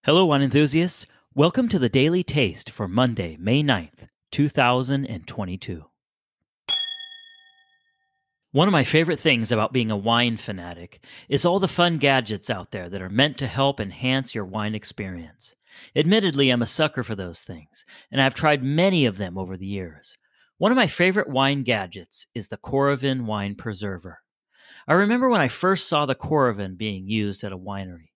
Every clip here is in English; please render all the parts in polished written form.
Hello, wine enthusiasts. Welcome to the Daily Taste for Monday, May 9th, 2022. One of my favorite things about being a wine fanatic is all the fun gadgets out there that are meant to help enhance your wine experience. Admittedly, I'm a sucker for those things, and I've tried many of them over the years. One of my favorite wine gadgets is the Coravin wine preserver. I remember when I first saw the Coravin being used at a winery.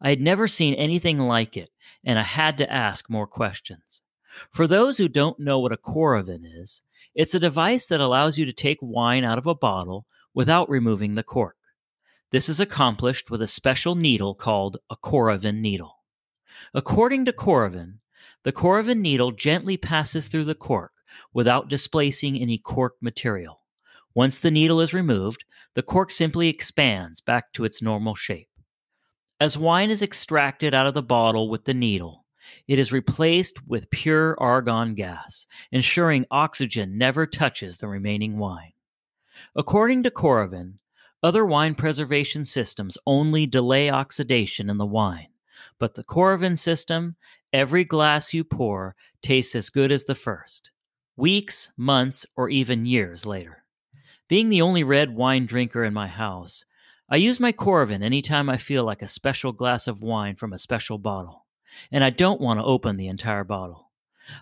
I had never seen anything like it, and I had to ask more questions. For those who don't know what a Coravin is, it's a device that allows you to take wine out of a bottle without removing the cork. This is accomplished with a special needle called a Coravin Needle. According to Coravin, the Coravin Needle gently passes through the cork without displacing any cork material. Once the needle is removed, the cork simply expands back to its normal shape. As wine is extracted out of the bottle with the needle, it is replaced with pure argon gas, ensuring oxygen never touches the remaining wine. According to Coravin, other wine preservation systems only delay oxidation in the wine, but the Coravin system, every glass you pour tastes as good as the first, weeks, months, or even years later. Being the only red wine drinker in my house, I use my Coravin anytime I feel like a special glass of wine from a special bottle, and I don't want to open the entire bottle.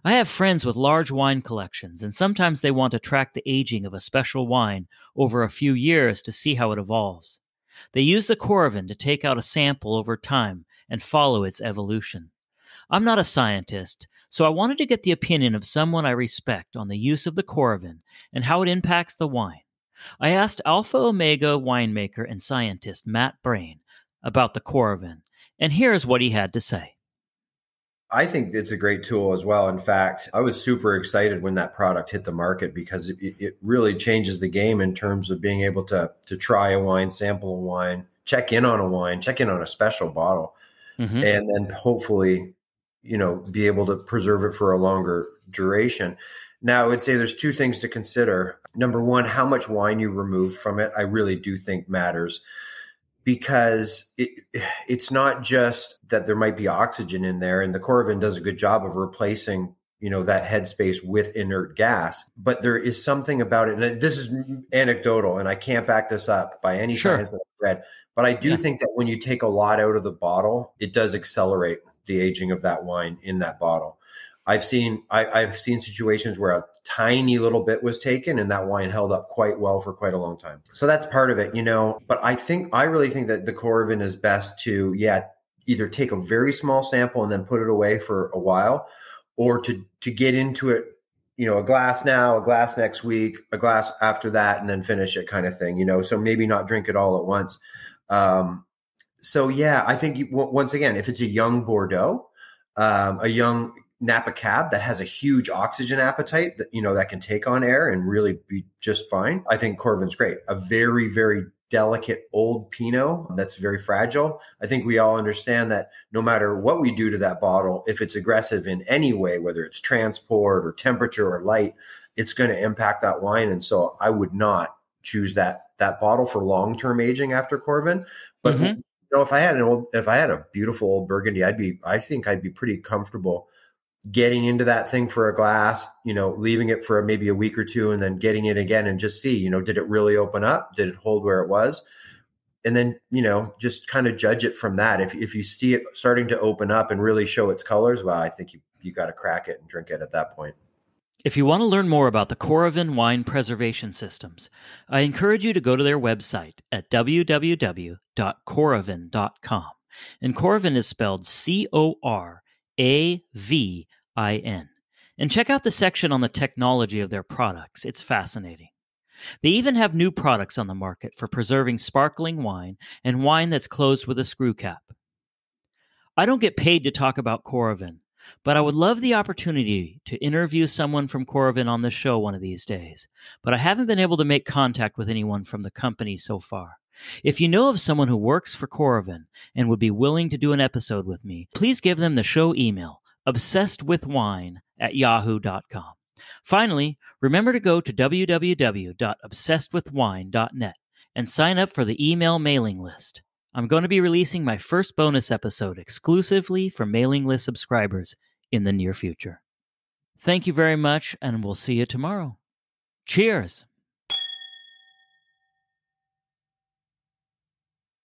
I have friends with large wine collections, and sometimes they want to track the aging of a special wine over a few years to see how it evolves. They use the Coravin to take out a sample over time and follow its evolution. I'm not a scientist, so I wanted to get the opinion of someone I respect on the use of the Coravin and how it impacts the wine. I asked Alpha Omega winemaker and scientist Matt Brain about the Coravin, and here's what he had to say. I think it's a great tool as well. In fact, I was super excited when that product hit the market because it really changes the game in terms of being able to try a wine, sample a wine, check in on a wine, check in on a special bottle, and then hopefully, be able to preserve it for a longer duration. Now, I would say there's two things to consider. Number one, how much wine you remove from it, I really do think matters, because it's not just that there might be oxygen in there, and the Coravin does a good job of replacing, that headspace with inert gas. But there is something about it, and this is anecdotal, and I can't back this up by any science that I've read, but I do think that when you take a lot out of the bottle, it does accelerate the aging of that wine in that bottle. I've seen situations where a tiny little bit was taken and that wine held up quite well for quite a long time. So that's part of it, But I really think that the Coravin is best to, either take a very small sample and then put it away for a while, or to get into it, a glass now, a glass next week, a glass after that, and then finish it kind of thing, So maybe not drink it all at once. I think once again, if it's a young Bordeaux, a young Napa Cab that has a huge oxygen appetite that, that can take on air and really be just fine, I think Coravin's great. A very, very delicate old Pinot that's very fragile. I think we all understand that no matter what we do to that bottle, if it's aggressive in any way, whether it's transport or temperature or light, it's going to impact that wine. And so I would not choose that bottle for long-term aging after Coravin. But if I had a beautiful old Burgundy, I think I'd be pretty comfortable getting into that thing for a glass, leaving it for maybe a week or two, and then getting it again and just see, did it really open up? Did it hold where it was? And then, just kind of judge it from that. If you see it starting to open up and really show its colors, well, I think you got to crack it and drink it at that point. If you want to learn more about the Coravin wine preservation systems, I encourage you to go to their website at www.coravin.com. And Coravin is spelled Coravin. And check out the section on the technology of their products. It's fascinating. They even have new products on the market for preserving sparkling wine and wine that's closed with a screw cap. I don't get paid to talk about Coravin, but I would love the opportunity to interview someone from Coravin on the show one of these days, but I haven't been able to make contact with anyone from the company so far. If you know of someone who works for Coravin and would be willing to do an episode with me, please give them the show email, obsessedwithwine@yahoo.com. Finally, remember to go to www.obsessedwithwine.net and sign up for the email mailing list. I'm going to be releasing my first bonus episode exclusively for mailing list subscribers in the near future. Thank you very much, and we'll see you tomorrow. Cheers!